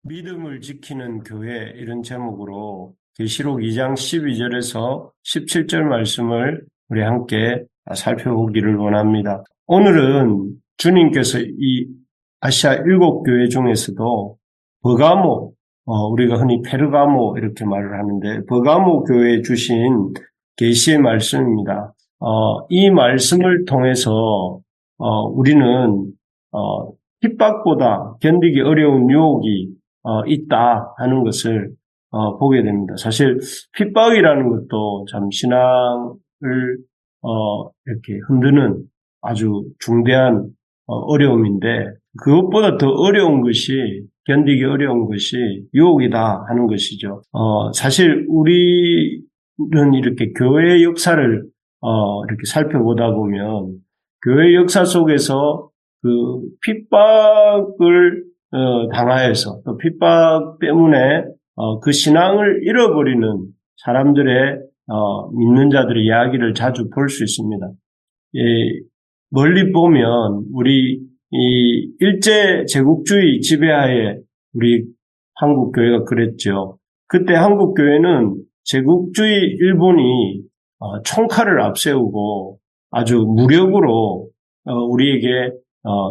믿음을 지키는 교회 이런 제목으로 계시록 2장 12절에서 17절 말씀을 우리 함께 살펴보기를 원합니다. 오늘은 주님께서 이 아시아 7교회 중에서도 버가모, 우리가 흔히 페르가모 이렇게 말을 하는데 버가모 교회에 주신 계시의 말씀입니다. 이 말씀을 통해서 우리는 핍박보다 견디기 어려운 유혹이 있다 하는 것을 보게 됩니다. 사실 핍박이라는 것도 참 신앙을 이렇게 흔드는 아주 중대한 어려움인데 그것보다 더 어려운 것이 견디기 어려운 것이 유혹이다 하는 것이죠. 사실 우리는 이렇게 교회의 역사를 이렇게 살펴보다 보면 교회 역사 속에서 그 핍박을 당하여서 또 핍박 때문에 그 신앙을 잃어버리는 사람들의 믿는 자들의 이야기를 자주 볼 수 있습니다. 멀리 보면 우리 이 일제 제국주의 지배하에 우리 한국 교회가 그랬죠. 그때 한국 교회는 제국주의 일본이 총칼을 앞세우고 아주 무력으로 우리에게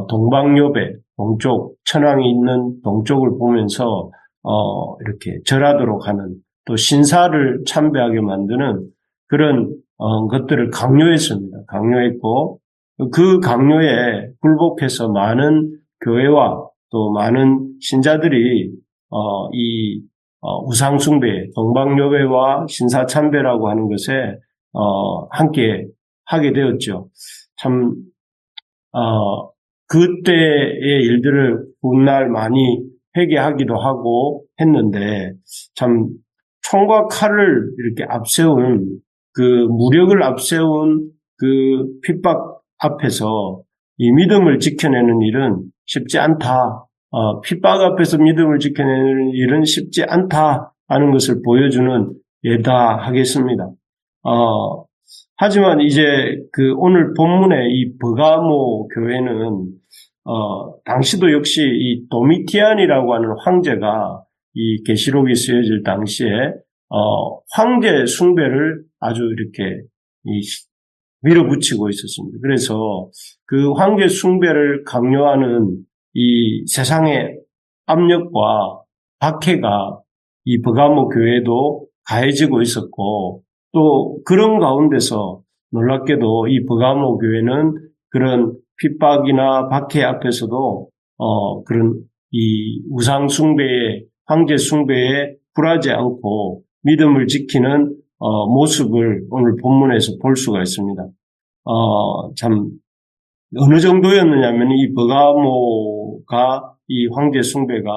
동방요배, 동쪽, 천황이 있는 동쪽을 보면서 이렇게 절하도록 하는 또 신사를 참배하게 만드는 그런 것들을 강요했습니다. 강요했고 그 강요에 굴복해서 많은 교회와 또 많은 신자들이 이 우상숭배, 동방요배와 신사참배라고 하는 것에 함께 하게 되었죠. 참 그때의 일들을 훗날 많이 회개하기도 하고 했는데 참 총과 칼을 이렇게 앞세운 그 무력을 앞세운 그 핍박 앞에서 이 믿음을 지켜내는 일은 쉽지 않다. 핍박 앞에서 믿음을 지켜내는 일은 쉽지 않다 하는 것을 보여주는 예다 하겠습니다. 하지만 이제 그 오늘 본문의 이 버가모 교회는 당시도 역시 이 도미티안이라고 하는 황제가 이 계시록이 쓰여질 당시에 황제 숭배를 아주 이렇게 밀어붙이고 있었습니다. 그래서 그 황제 숭배를 강요하는 이 세상의 압력과 박해가 이 버가모 교회도 가해지고 있었고 또 그런 가운데서 놀랍게도 이 버가모 교회는 그런 핍박이나 박해 앞에서도 그런 이 우상 숭배의 황제 숭배에 굴하지 않고 믿음을 지키는 모습을 오늘 본문에서 볼 수가 있습니다. 참 어느 정도였느냐면 이 버가모가 이 황제 숭배가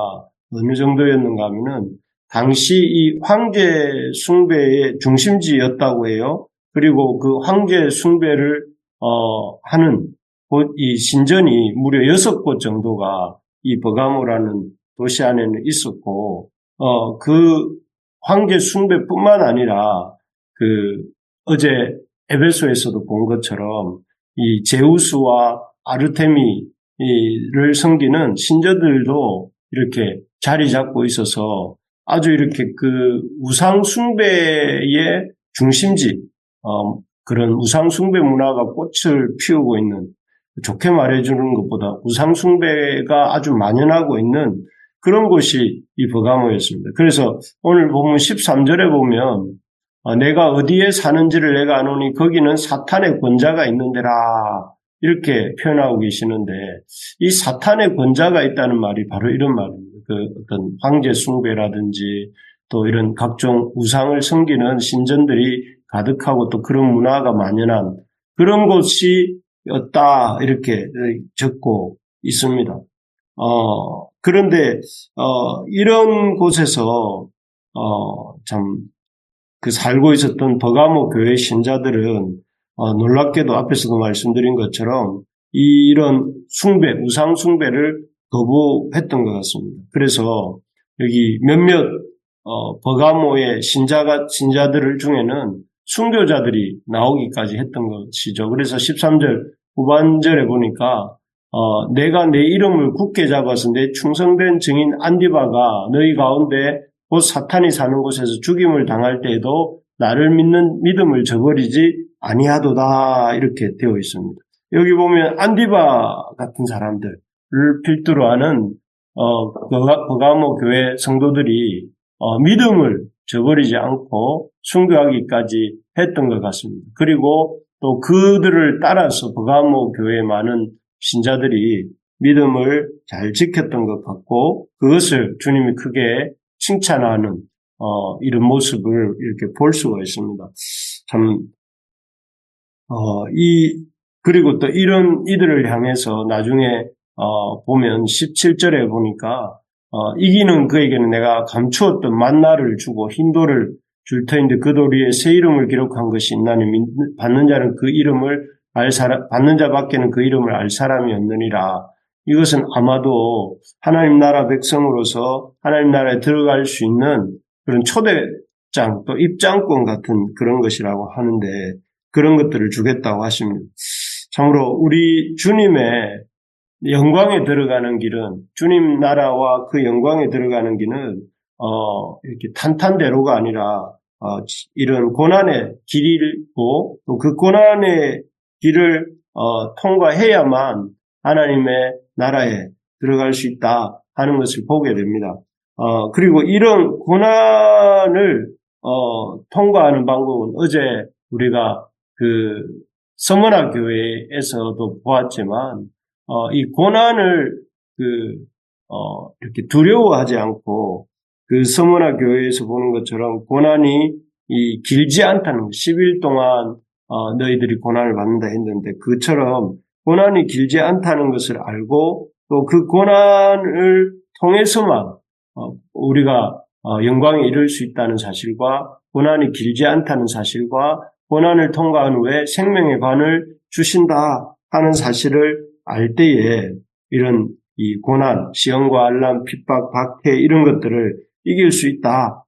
어느 정도였는가 하면은 당시 이 황제 숭배의 중심지였다고 해요. 그리고 그 황제 숭배를 하는 곳, 이 신전이 무려 6곳 정도가 이 버가모라는 도시 안에는 있었고 그 황제 숭배뿐만 아니라 그 어제 에베소에서도 본 것처럼 이 제우스와 아르테미를 섬기는 신전들도 이렇게 자리 잡고 있어서 아주 이렇게 그 우상 숭배의 중심지, 그런 우상 숭배 문화가 꽃을 피우고 있는, 좋게 말해주는 것보다 우상 숭배가 아주 만연하고 있는 그런 곳이 이 버가모였습니다. 그래서 오늘 보면 13절에 보면 내가 어디에 사는지를 내가 아노니 거기는 사탄의 권자가 있는 데라 이렇게 표현하고 계시는데 이 사탄의 권자가 있다는 말이 바로 이런 말입니다. 그 어떤 황제 숭배라든지 또 이런 각종 우상을 섬기는 신전들이 가득하고 또 그런 문화가 만연한 그런 곳이었다 이렇게 적고 있습니다. 그런데 이런 곳에서 참 그 살고 있었던 버가모 교회 신자들은 놀랍게도 앞에서도 말씀드린 것처럼 이런 숭배, 우상 숭배를 거부했던 것 같습니다. 그래서 여기 몇몇 버가모의 신자들 중에는 순교자들이 나오기까지 했던 것이죠. 그래서 13절 후반절에 보니까 내가 내 이름을 굳게 잡아서 내 충성된 증인 안디바가 너희 가운데 곧 사탄이 사는 곳에서 죽임을 당할 때에도 나를 믿는 믿음을 저버리지 아니하도다 이렇게 되어 있습니다. 여기 보면 안디바 같은 사람들을 필두로 하는 버가모 교회 성도들이 믿음을 저버리지 않고 순교하기까지 했던 것 같습니다. 그리고 또 그들을 따라서 버가모 교회의 많은 신자들이 믿음을 잘 지켰던 것 같고 그것을 주님이 크게 칭찬하는 이런 모습을 이렇게 볼 수가 있습니다. 참 그리고 또 이런 이들을 향해서 나중에 보면 17절에 보니까 이기는 그에게는 내가 감추었던 만나를 주고 흰돌을 줄 터인데 그 돌 위에 새 이름을 기록한 것이 있나니 받는 자는 그 이름을 받는 자밖에는 그 이름을 알 사람이 없느니라. 이것은 아마도 하나님 나라 백성으로서 하나님 나라에 들어갈 수 있는 그런 초대장 또 입장권 같은 그런 것이라고 하는데 그런 것들을 주겠다고 하십니다. 참으로 우리 주님의 영광에 들어가는 길은 주님 나라와 그 영광에 들어가는 길은 이렇게 탄탄대로가 아니라 이런 고난의 길이고 또 그 고난의 길을 통과해야만 하나님의 나라에 들어갈 수 있다 하는 것을 보게 됩니다. 그리고 이런 고난을 통과하는 방법은 어제 우리가 그 서머나 교회에서도 보았지만 이 고난을 이렇게 두려워하지 않고 그 서머나 교회에서 보는 것처럼 고난이 길지 않다는 10일 동안 너희들이 고난을 받는다 했는데 그처럼 고난이 길지 않다는 것을 알고 또 그 고난을 통해서만 우리가 영광에 이를 수 있다는 사실과 고난이 길지 않다는 사실과 고난을 통과한 후에 생명의 관을 주신다 하는 사실을 알 때에 이런 이 고난, 시험과 알람, 핍박, 박해 이런 것들을 이길 수 있다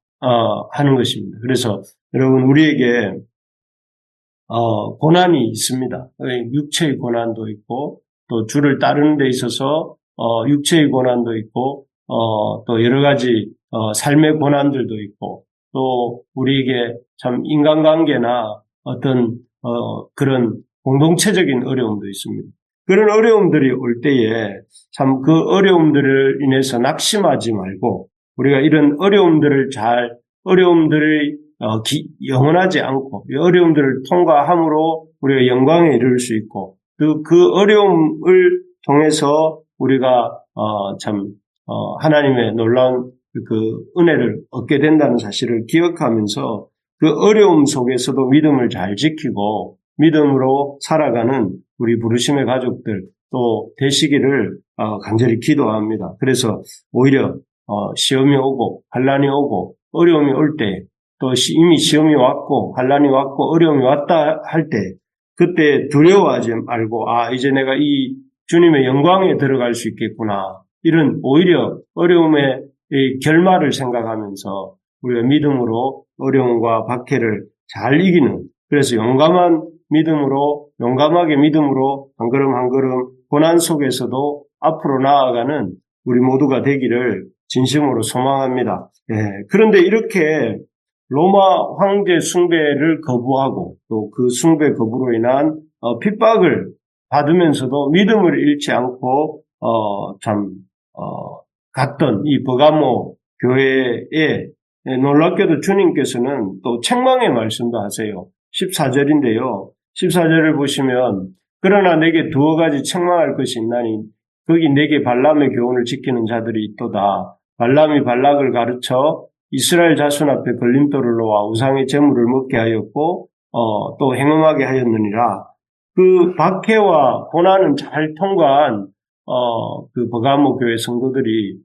하는 것입니다. 그래서 여러분 우리에게 고난이 있습니다. 육체의 고난도 있고 또 주를 따르는 데 있어서 육체의 고난도 있고 또 여러 가지 삶의 고난들도 있고 또 우리에게 참 인간관계나 어떤 그런 공동체적인 어려움도 있습니다. 그런 어려움들이 올 때에 참 그 어려움들을 인해서 낙심하지 말고 우리가 이런 어려움들이 영원하지 않고 이 어려움들을 통과함으로 우리가 영광에 이를 수 있고 그 어려움을 통해서 우리가 하나님의 놀라운 그 은혜를 얻게 된다는 사실을 기억하면서 그 어려움 속에서도 믿음을 잘 지키고 믿음으로 살아가는 우리 부르심의 가족들 또 되시기를 간절히 기도합니다. 그래서 오히려 시험이 오고 환난이 오고 어려움이 올 때 또 이미 시험이 왔고 환난이 왔고 어려움이 왔다 할 때 그때 두려워하지 말고 이제 내가 이 주님의 영광에 들어갈 수 있겠구나. 이런 오히려 어려움의 결말을 생각하면서 우리가 믿음으로 어려움과 박해를 잘 이기는 그래서 용감하게 믿음으로 한 걸음 한 걸음 고난 속에서도 앞으로 나아가는 우리 모두가 되기를 진심으로 소망합니다. 그런데 이렇게 로마 황제 숭배를 거부하고 또 그 숭배 거부로 인한 핍박을 받으면서도 믿음을 잃지 않고 갔던 이 버가모 교회에 놀랍게도 주님께서는 또 책망의 말씀도 하세요. 14절인데요. 14절을 보시면 그러나 내게 두어 가지 책망할 것이 있나니 거기 내게 발람의 교훈을 지키는 자들이 있도다. 발람이 발락을 가르쳐 이스라엘 자손 앞에 걸림돌을 놓아 우상의 제물을 먹게 하였고 또 행음하게 하였느니라. 그 박해와 고난은 잘 통과한 그 버가모 교회 성도들이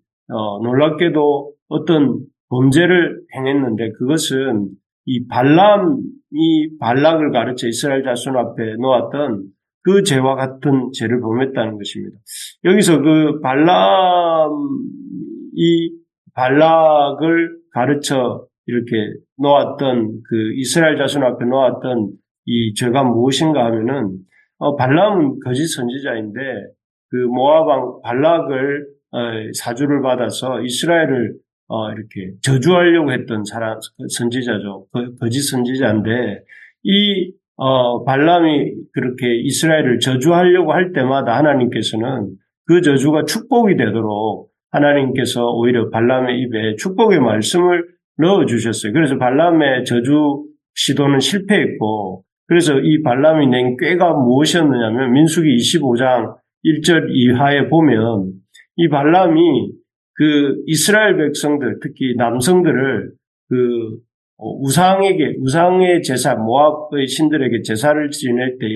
놀랍게도 어떤 범죄를 행했는데 그것은 이 발람이 발락을 가르쳐 이스라엘 자손 앞에 놓았던 그 죄와 같은 죄를 범했다는 것입니다. 여기서 그 발락을 가르쳐 이렇게 놓았던 그 이스라엘 자손 앞에 놓았던 이 죄가 무엇인가 하면은 발람은 거짓 선지자인데 그 모압 왕 발락을 사주를 받아서 이스라엘을 이렇게 저주하려고 했던 선지자죠. 거짓 선지자인데 이 발람이 그렇게 이스라엘을 저주하려고 할 때마다 하나님께서는 그 저주가 축복이 되도록 하나님께서 오히려 발람의 입에 축복의 말씀을 넣어주셨어요. 그래서 발람의 저주 시도는 실패했고, 그래서 이 발람이 낸 꾀가 무엇이었느냐면 민수기 25장 1절 이하에 보면 이 발람이 그 이스라엘 백성들, 특히 남성들을 그 우상의 제사, 모압의 신들에게 제사를 지낼 때에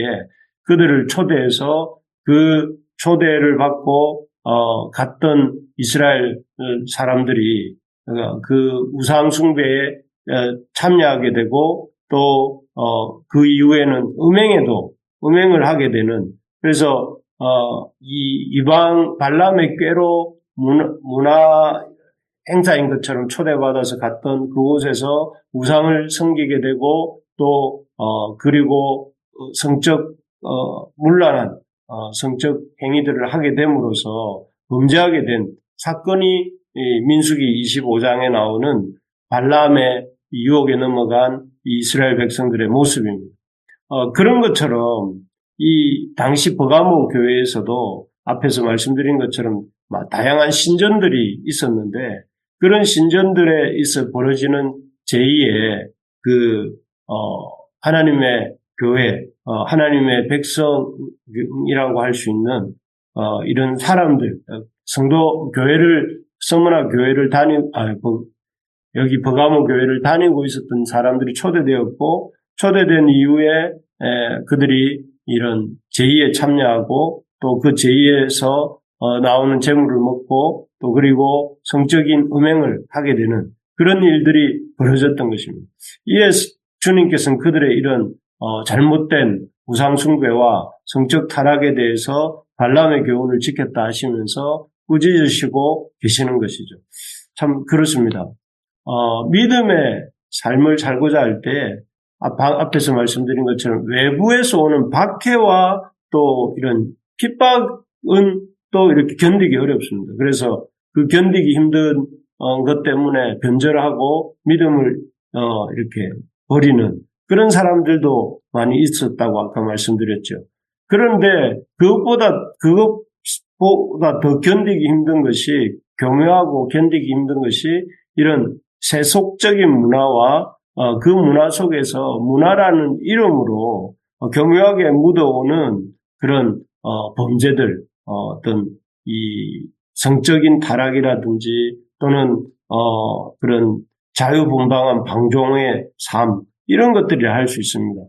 그들을 초대해서 그 초대를 받고 갔던 이스라엘 사람들이 그 우상 숭배에 참여하게 되고 또 그 이후에는 음행을 하게 되는, 그래서 이 이방 발람의 꾀로 문화 행사인 것처럼 초대받아서 갔던 그곳에서 우상을 섬기게 되고 또 그리고 성적 문란한 성적 행위들을 하게 됨으로써 범죄하게 된 사건이 민수기 25장에 나오는 발람의 유혹에 넘어간 이스라엘 백성들의 모습입니다. 그런 것처럼 이 당시 버가모 교회에서도 앞에서 말씀드린 것처럼 다양한 신전들이 있었는데 그런 신전들에 있어 벌어지는 제2의 하나님의 교회, 하나님의 백성이라고 할 수 있는 이런 사람들, 성도 교회를 서머나 교회를 여기 버가모 교회를 다니고 있었던 사람들이 초대되었고 초대된 이후에 그들이 이런 제의에 참여하고 또 그 제의에서 나오는 재물을 먹고 또 그리고 성적인 음행을 하게 되는 그런 일들이 벌어졌던 것입니다. 이에 주님께서는 그들의 이런 잘못된 우상 숭배와 성적 타락에 대해서 발람의 교훈을 지켰다 하시면서 꾸짖으시고 계시는 것이죠. 참 그렇습니다. 믿음의 삶을 살고자 할 때 앞에서 말씀드린 것처럼 외부에서 오는 박해와 또 이런 핍박은 또 이렇게 견디기 어렵습니다. 그래서 그 견디기 힘든 것 때문에 변절하고 믿음을 이렇게 버리는 그런 사람들도 많이 있었다고 아까 말씀드렸죠. 그런데 그것보다 더 견디기 힘든 것이 교묘하고 견디기 힘든 것이 이런 세속적인 문화와 그 문화 속에서 문화라는 이름으로 교묘하게 묻어오는 그런 범죄들, 어떤 이 성적인 타락이라든지 또는 그런 자유분방한 방종의 삶 이런 것들이라 할 수 있습니다.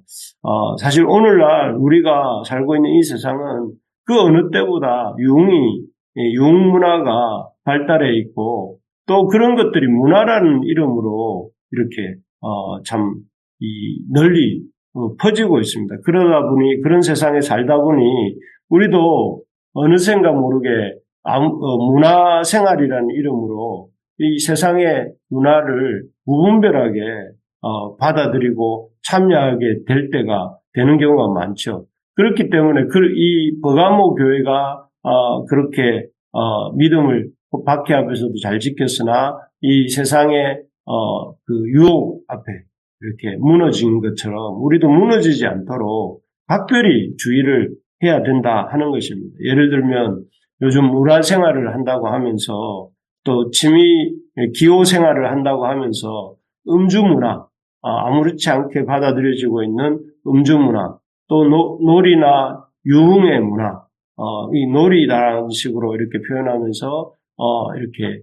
사실 오늘날 우리가 살고 있는 이 세상은 그 어느 때보다 융 문화가 발달해 있고 또 그런 것들이 문화라는 이름으로 이렇게 참 널리 퍼지고 있습니다. 그러다 보니 그런 세상에 살다 보니 우리도 어느샌가 모르게 문화 생활이라는 이름으로 이 세상의 문화를 무분별하게 받아들이고 참여하게 될 때가 되는 경우가 많죠. 그렇기 때문에 이 버가모 교회가 그렇게 믿음을 박해 앞에서도 잘 지켰으나 이 세상의 그 유혹 앞에 이렇게 무너진 것처럼 우리도 무너지지 않도록 각별히 주의를 해야 된다 하는 것입니다. 예를 들면 요즘 문화 생활을 한다고 하면서 또 기호 생활을 한다고 하면서 음주 문화, 아무렇지 않게 받아들여지고 있는 음주 문화, 또 놀이나 유흥의 문화, 이 놀이라는 식으로 이렇게 표현하면서 이렇게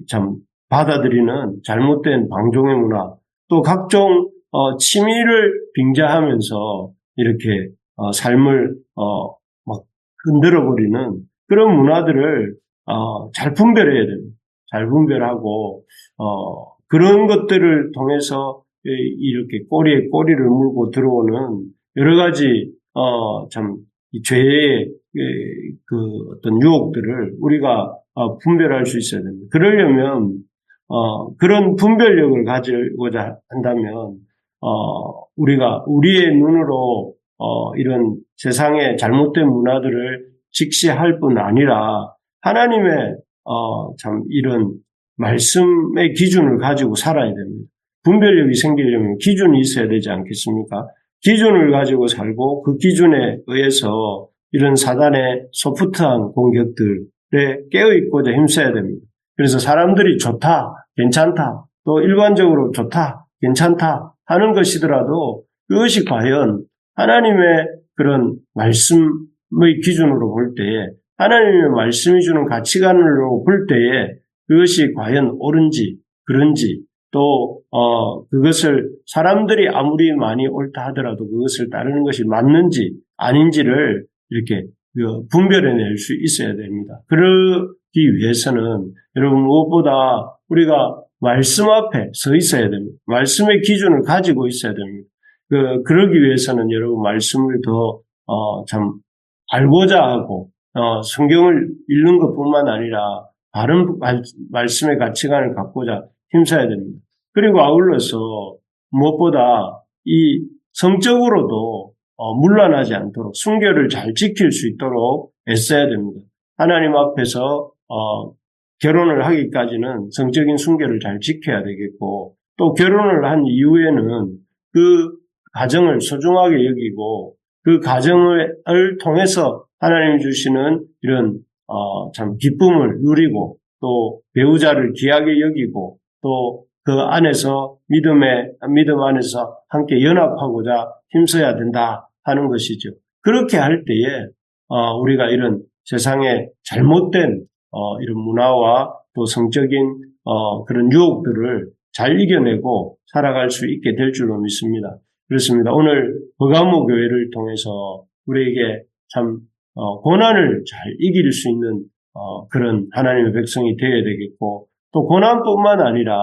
참 받아들이는 잘못된 방종의 문화, 또 각종 취미를 빙자하면서 이렇게 삶을 막 흔들어버리는 그런 문화들을 잘 분별해야 됩니다. 잘 분별하고 그런 것들을 통해서 이렇게 꼬리에 꼬리를 물고 들어오는 여러 가지 참 죄의 그 어떤 유혹들을 우리가 분별할 수 있어야 됩니다. 그러려면 그런 분별력을 가지고자 한다면 우리가 우리의 눈으로 이런 세상의 잘못된 문화들을 직시할 뿐 아니라 하나님의 참 이런 말씀의 기준을 가지고 살아야 됩니다. 분별력이 생기려면 기준이 있어야 되지 않겠습니까? 기준을 가지고 살고 그 기준에 의해서 이런 사단의 소프트한 공격들에 깨어있고자 힘써야 됩니다. 그래서 사람들이 좋다, 괜찮다, 또 일반적으로 좋다, 괜찮다 하는 것이더라도 그것이 과연 하나님의 그런 말씀의 기준으로 볼 때에 하나님의 말씀이 주는 가치관으로 볼 때에 그것이 과연 옳은지 그런지 또 그것을 사람들이 아무리 많이 옳다 하더라도 그것을 따르는 것이 맞는지 아닌지를 이렇게 분별해낼 수 있어야 됩니다. 그러기 위해서는 여러분 무엇보다 우리가 말씀 앞에 서 있어야 됩니다. 말씀의 기준을 가지고 있어야 됩니다. 그러기 위해서는 여러분 말씀을 더 참 알고자 하고 성경을 읽는 것뿐만 아니라 바른 말씀의 가치관을 갖고자 힘써야 됩니다. 그리고 아울러서 무엇보다 이 성적으로도 문란하지 않도록 순결을 잘 지킬 수 있도록 애써야 됩니다. 하나님 앞에서 결혼을 하기까지는 성적인 순결을 잘 지켜야 되겠고 또 결혼을 한 이후에는 그 가정을 소중하게 여기고 그 가정을 통해서 하나님이 주시는 이런 참 기쁨을 누리고 또 배우자를 귀하게 여기고 또 그 안에서 믿음 안에서 함께 연합하고자 힘써야 된다 하는 것이죠. 그렇게 할 때에 우리가 이런 세상의 잘못된 이런 문화와 또 성적인 그런 유혹들을 잘 이겨내고 살아갈 수 있게 될 줄로 믿습니다. 그렇습니다. 오늘 버가모 교회를 통해서 우리에게 참 고난을 잘 이길 수 있는 그런 하나님의 백성이 되어야 되겠고 또 고난뿐만 아니라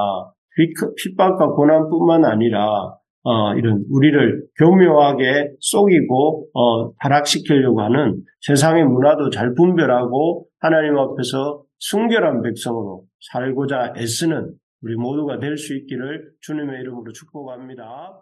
핍박과 고난뿐만 아니라 이런 우리를 교묘하게 속이고 타락시키려고 하는 세상의 문화도 잘 분별하고 하나님 앞에서 순결한 백성으로 살고자 애쓰는 우리 모두가 될 수 있기를 주님의 이름으로 축복합니다.